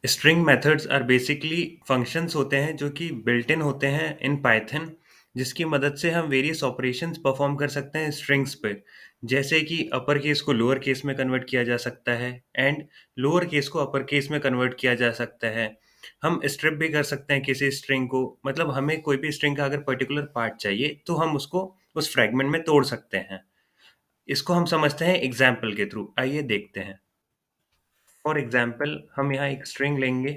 String methods are basically functions होते हैं जो कि बिल्ट इन होते हैं इन पाइथन, जिसकी मदद से हम वेरियस ऑपरेशंस परफॉर्म कर सकते हैं स्ट्रिंग्स पे। जैसे कि अपर केस को लोअर केस में कन्वर्ट किया जा सकता है एंड लोअर केस को अपर केस में कन्वर्ट किया जा सकता है। हम स्ट्रिप भी कर सकते हैं किसी स्ट्रिंग को, मतलब हमें कोई भी स्ट्रिंग का अगर पर्टिकुलर पार्ट चाहिए तो हम उसको उस फ्रेगमेंट में तोड़ सकते हैं। इसको हम समझते हैं एग्जाम्पल के थ्रू। आइए देखते हैं। फॉर एग्जाम्पल हम यहाँ एक स्ट्रिंग लेंगे।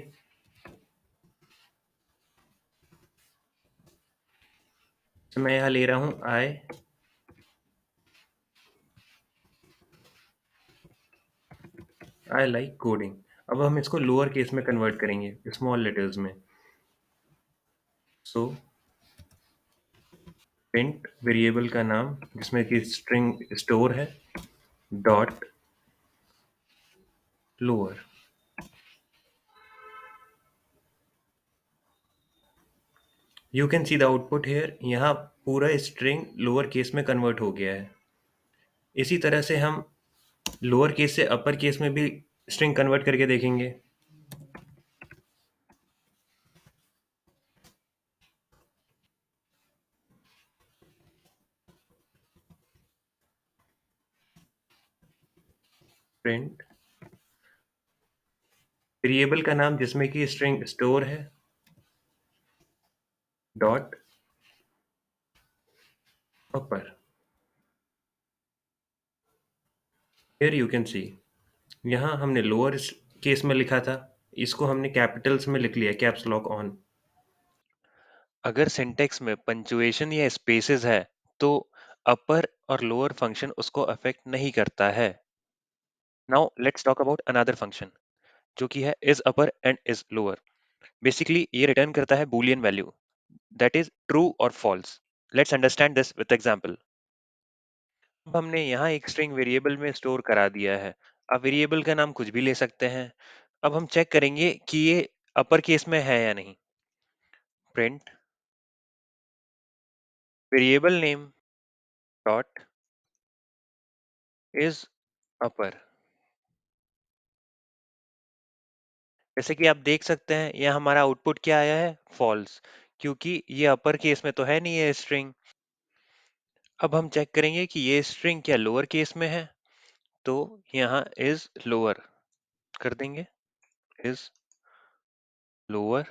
तो मैं यहाँ ले रहा हूँ आई लाइक कोडिंग। अब हम इसको लोअर केस में कन्वर्ट करेंगे स्मॉल लेटर्स में। सो प्रिंट वेरिएबल का नाम जिसमें कि स्ट्रिंग स्टोर है, dot lower. You can see the output here. यहाँ पूरा स्ट्रिंग लोअर केस में कन्वर्ट हो गया है। इसी तरह से हम लोअर केस से अपर केस में भी स्ट्रिंग कन्वर्ट करके देखेंगे। प्रिंट वेरिएबल का नाम जिसमें कि स्ट्रिंग स्टोर है, dot upper. Here you can सी, यहाँ हमने लोअर केस में लिखा था, इसको हमने कैपिटल्स में लिख लिया, कैप्स लॉक ऑन। अगर सिंटेक्स में पंचुएशन या स्पेसेस है तो अपर और लोअर फंक्शन उसको अफेक्ट नहीं करता है। Now let's talk about another function जो कि है is upper and is lower. Basically ये रिटर्न करता है boolean value, that is true और false. Let's understand this with example. अब हमने यहाँ एक स्ट्रिंग वेरिएबल में स्टोर करा दिया है। अब वेरिएबल का नाम कुछ भी ले सकते हैं। अब हम चेक करेंगे कि ये अपर केस में है या नहीं। Print variable name dot is upper. जैसे कि आप देख सकते हैं यहाँ हमारा आउटपुट क्या आया है, फॉल्स, क्योंकि ये अपर केस में तो है नहीं ये स्ट्रिंग। अब हम चेक करेंगे कि ये स्ट्रिंग क्या लोअर केस में है, तो यहाँ इज लोअर कर देंगे, इज लोअर।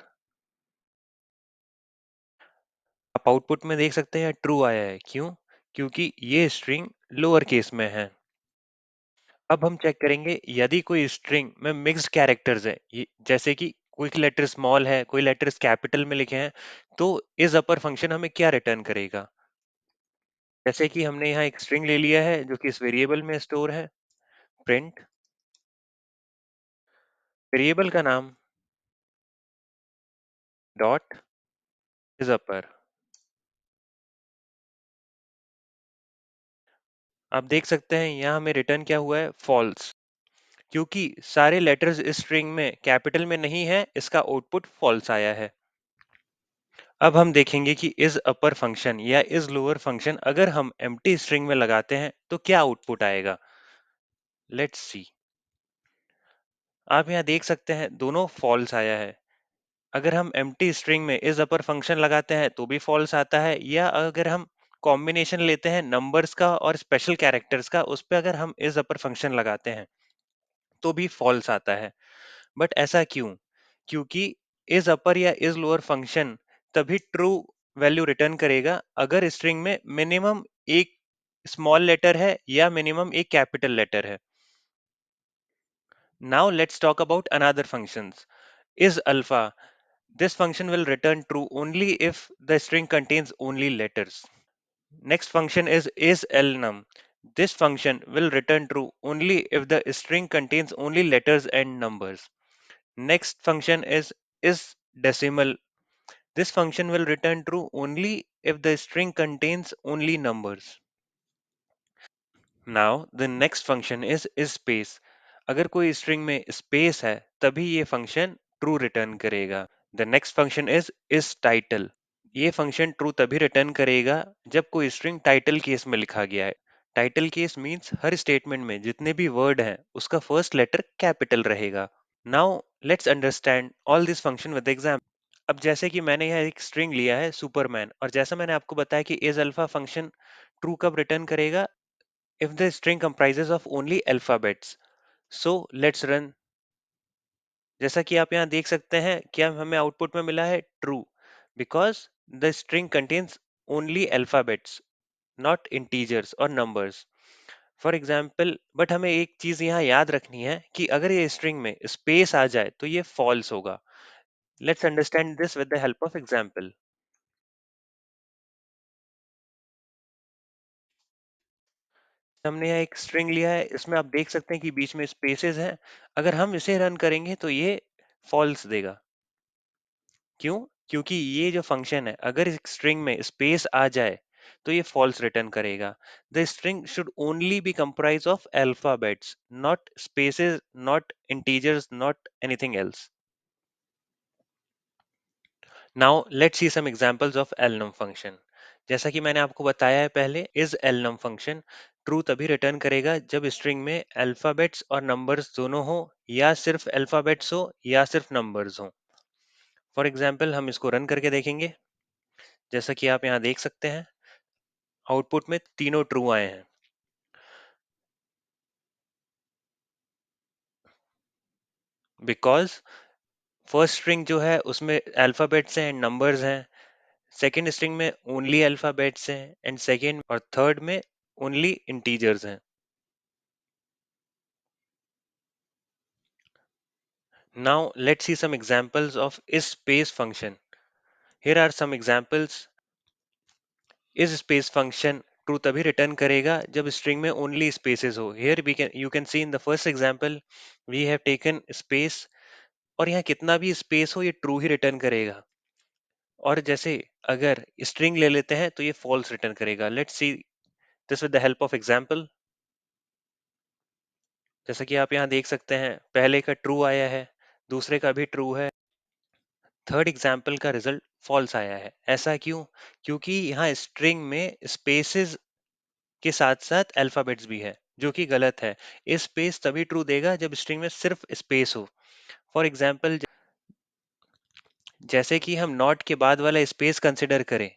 आप आउटपुट में देख सकते हैं ट्रू आया है, क्यों? क्योंकि ये स्ट्रिंग लोअर केस में है। अब हम चेक करेंगे यदि कोई स्ट्रिंग में मिक्स्ड कैरेक्टर्स है, जैसे कि कोई लेटर स्मॉल है, कोई लेटर्स कैपिटल में लिखे हैं, तो इस अपर फंक्शन हमें क्या रिटर्न करेगा। जैसे कि हमने यहाँ एक स्ट्रिंग ले लिया है जो कि इस वेरिएबल में स्टोर है। प्रिंट वेरिएबल का नाम डॉट इज अपर। आप देख सकते हैं यहाँ हमें रिटर्न क्या हुआ है, फॉल्स, क्योंकि सारे लेटर्स इस स्ट्रिंग में कैपिटल में नहीं है, इसका आउटपुट फॉल्स आया है। अब हम देखेंगे कि इज अपर फंक्शन या इज लोअर फंक्शन अगर हम एम्प्टी स्ट्रिंग में लगाते हैं तो क्या आउटपुट आएगा। Let's see. आप यहाँ देख सकते हैं दोनों फॉल्स आया है। अगर हम एम्प्टी स्ट्रिंग में इज अपर फंक्शन लगाते हैं तो भी फॉल्स आता है, या अगर हम कॉम्बिनेशन लेते हैं नंबर्स का और स्पेशल कैरेक्टर्स का, उस पे अगर हम इज अपर फंक्शन लगाते हैं तो भी फॉल्स आता है। बट ऐसा क्यों? क्योंकि इज अपर या इज लोअर फंक्शन तभी ट्रू वैल्यू रिटर्न करेगा अगर स्ट्रिंग में मिनिमम एक स्मॉल लेटर है या मिनिमम एक कैपिटल लेटर है। Now let's talk about another functions. is alpha, this function will return true only if the string contains only letters. Next function is elnum. This function will return true only if the string contains only letters and numbers. Next function is decimal. This function will return true only if the string contains only numbers. Now the next function is space. अगर कोई string में space है तभी ये function true return करेगा. The next function is title. ये function true तभी return करेगा जब कोई स्ट्रिंग टाइटल केस में लिखा गया है। टाइटल केस मींस हर स्टेटमेंट में जितने भी वर्ड हैं उसका फर्स्ट लेटर कैपिटल रहेगा। Now let's understand all this function with example. अब जैसे कि मैंने यहाँ एक स्ट्रिंग लिया है सुपरमैन, और जैसा मैंने आपको बताया कि इज अल्फा फंक्शन ट्रू कब रिटर्न करेगा, if the string comprises of only alphabets. So let's run। जैसा कि आप यहाँ देख सकते हैं, क्या हमें आउटपुट में मिला है true, because the string contains only alphabets, not integers और नंबर्स। फॉर एग्जाम्पल, बट हमें एक चीज यहाँ याद रखनी है कि अगर ये स्ट्रिंग में स्पेस आ जाए तो ये फॉल्स होगा। Let's understand this with the help of example. हमने यहाँ एक स्ट्रिंग लिया है, इसमें आप देख सकते हैं कि बीच में स्पेसेस हैं। अगर हम इसे रन करेंगे तो ये फॉल्स देगा। क्यों? क्योंकि ये जो फंक्शन है, अगर इस स्ट्रिंग में स्पेस आ जाए तो ये फॉल्स रिटर्न करेगा। The string should only be comprise of alphabets, not spaces, not integers, not anything else. Now let's see some examples of alnum function. जैसा कि मैंने आपको बताया है पहले, इज एलनम फंक्शन ट्रू तभी रिटर्न करेगा जब स्ट्रिंग में अल्फाबेट्स और नंबर्स दोनों हो, या सिर्फ अल्फाबेट्स हो या सिर्फ नंबर्स हो। फॉर एग्जाम्पल, हम इसको रन करके देखेंगे। जैसा कि आप यहाँ देख सकते हैं, आउटपुट में तीनों ट्रू आए हैं। बिकॉज फर्स्ट स्ट्रिंग जो है उसमें अल्फाबेट्स हैं एंड नंबर्स हैं, सेकंड स्ट्रिंग में ओनली अल्फाबेट्स हैं, एंड सेकंड और थर्ड में ओनली इंटीजर्स हैं। Now let's see some examples of is space function. Here are some examples. Is space function true तभी रिटर्न करेगा जब स्ट्रिंग में ओनली स्पेसेस हो। Here we can you can see in the first example we have taken space, और यहाँ कितना भी space हो ये ट्रू ही रिटर्न करेगा। और जैसे अगर स्ट्रिंग ले लेते हैं तो ये फॉल्स रिटर्न करेगा। Let's see this with the help of example. जैसा कि आप यहाँ देख सकते हैं, पहले का ट्रू आया है, दूसरे का भी ट्रू है, थर्ड एग्जांपल का रिजल्ट फॉल्स आया है। ऐसा क्यों? क्योंकि यहाँ स्ट्रिंग में स्पेसेस के साथ साथ अल्फाबेट्स भी है, जो कि गलत है। इस स्पेस तभी ट्रू देगा जब स्ट्रिंग में सिर्फ स्पेस हो। फॉर एग्जांपल, जैसे कि हम नॉट के बाद वाला स्पेस कंसिडर करें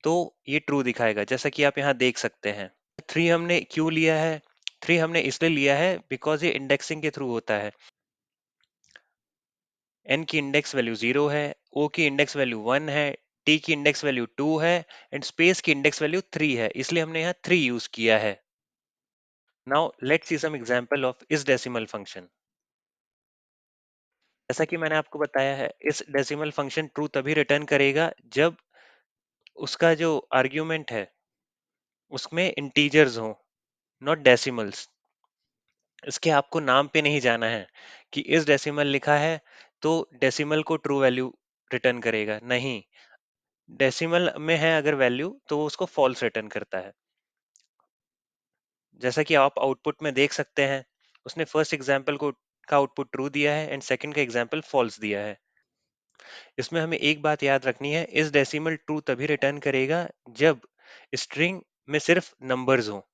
तो ये ट्रू दिखाएगा, जैसा कि आप यहाँ देख सकते हैं। थ्री हमने क्यों लिया है? थ्री हमने इसलिए लिया है बिकॉज ये इंडेक्सिंग के थ्रू होता है। एन की इंडेक्स वैल्यू 0 है, ओ की इंडेक्स वैल्यू 1 है, टी की इंडेक्स वैल्यू 2 है, एंड स्पेस की इंडेक्स वैल्यू 3 है, इसलिए हमने यहाँ 3 यूज किया है। Now let's see some example of is decimal function. जैसा कि मैंने आपको बताया है, इस डेसिमल फंक्शन ट्रू तभी रिटर्न करेगा जब उसका जो आर्ग्यूमेंट है उसमें इंटीजर्स हो, नॉट डेसिमल्स। इसके आपको नाम पे नहीं जाना है कि इस डेसिमल लिखा है तो डेसिमल को ट्रू वैल्यू रिटर्न करेगा, नहीं। डेसिमल में है अगर वैल्यू तो वो उसको फॉल्स रिटर्न करता है। जैसा कि आप आउटपुट में देख सकते हैं, उसने फर्स्ट एग्जाम्पल को का आउटपुट ट्रू दिया है एंड सेकंड का एग्जाम्पल फॉल्स दिया है। इसमें हमें एक बात याद रखनी है, इस डेसिमल ट्रू तभी रिटर्न करेगा जब स्ट्रिंग में सिर्फ नंबर्स हो,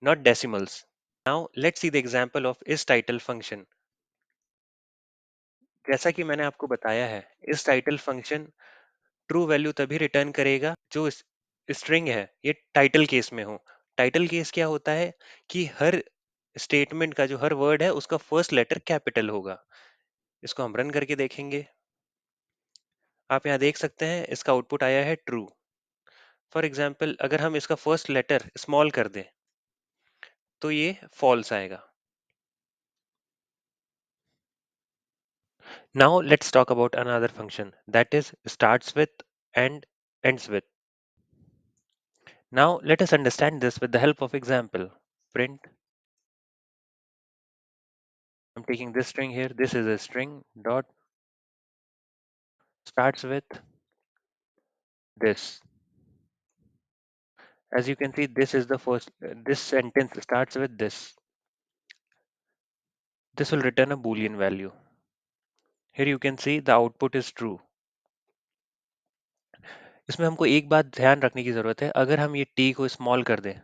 not decimals. Now let's see the example of इस टाइटल फंक्शन। जैसा कि मैंने आपको बताया है, इस टाइटल फंक्शन ट्रू वैल्यू तभी रिटर्न करेगा जो स्ट्रिंग है ये टाइटल केस में हो। टाइटल केस क्या होता है कि हर स्टेटमेंट का जो हर वर्ड है उसका फर्स्ट लेटर कैपिटल होगा। इसको हम रन करके देखेंगे। आप यहाँ देख सकते हैं इसका आउटपुट आया है ट्रू। फॉर एग्जाम्पल, अगर हम इसका फर्स्ट लेटर स्मॉल कर दें तो ये फॉल्स आएगा। Now let's talk about another function that is starts with and ends with. Now let us understand this with the help of example. Print. I'm taking this string here. This is a string dot starts with this. As you can see, this is the first. This sentence starts with this. This will return a boolean value. Here you can see the output is true. इसमें हमको एक बात ध्यान रखने की जरूरत है, अगर हम ये t को स्मॉल कर दें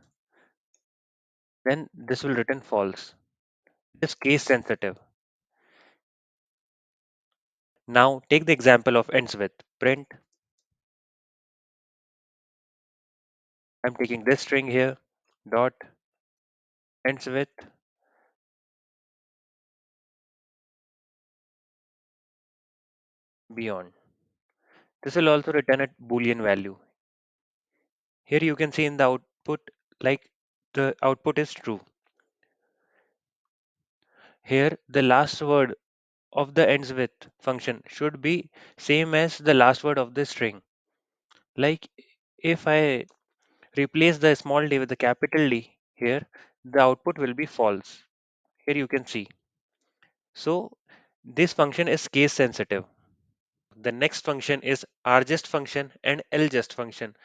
then this will return false. It is case sensitive. Now take the example of ends with. Print. I'm taking this string here. Dot ends with beyond. This will also return a boolean value. Here you can see in the output, like the output is true. Here the last word of the ends with function should be same as the last word of the string. Like if I replace the small d with the capital D here, the output will be false. Here you can see. So this function is case sensitive. The next function is rjust function and ljust function.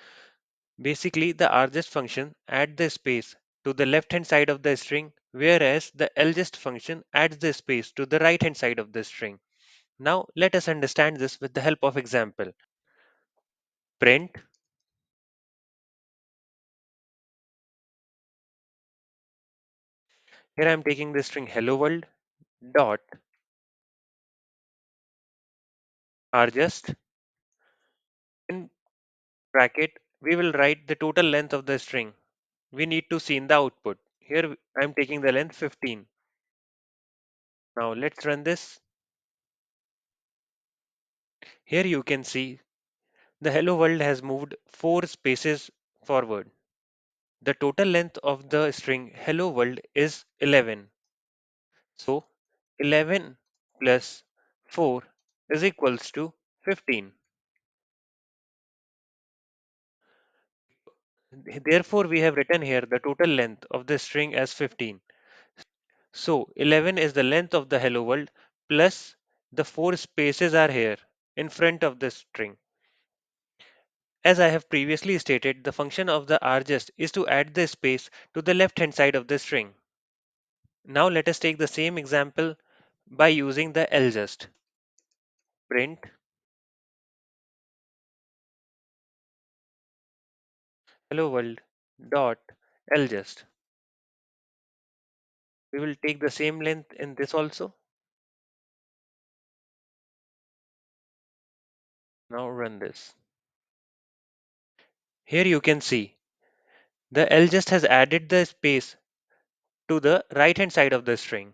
Basically, the rjust function adds the space to the left hand side of the string, whereas the ljust function adds the space to the right hand side of the string. Now let us understand this with the help of example. Print. Here I am taking the string hello world dot rjust. In bracket we will write the total length of the string. We need to see in the output. Here I am taking the length 15. Now let's run this. Here you can see the hello world has moved 4 spaces forward. The total length of the string hello world is 11. So 11 plus 4 is equals to 15. Therefore, we have written here the total length of the string as 15. So 11 is the length of the hello world plus the 4 spaces are here in front of the string. As I have previously stated, the function of the rjust is to add the space to the left hand side of the string. Now let us take the same example by using the ljust. Print hello world dot ljust. We will take the same length in this also. Now run this. Here you can see the ljust has added the space to the right hand side of the string.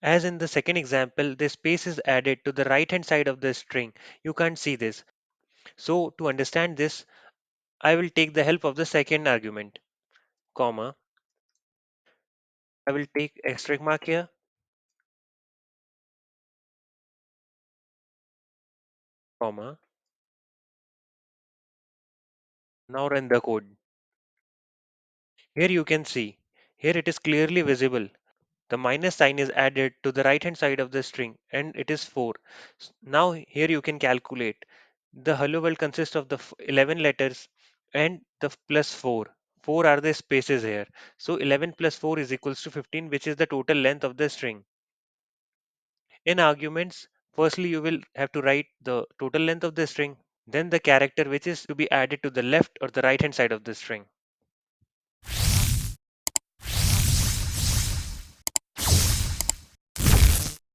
As in the second example, the space is added to the right hand side of the string. You can't see this. So to understand this, I will take the help of the second argument, comma. I will take asterisk mark here, comma. Now run the code. Here you can see, here it is clearly visible. The minus sign is added to the right hand side of the string and it is 4. Now here you can calculate. The hello world consists of the 11 letters and the plus 4. 4 are the spaces here. So 11 plus 4 is equals to 15, which is the total length of the string. In arguments, firstly you will have to write the total length of the string, then the character which is to be added to the left or the right hand side of the string.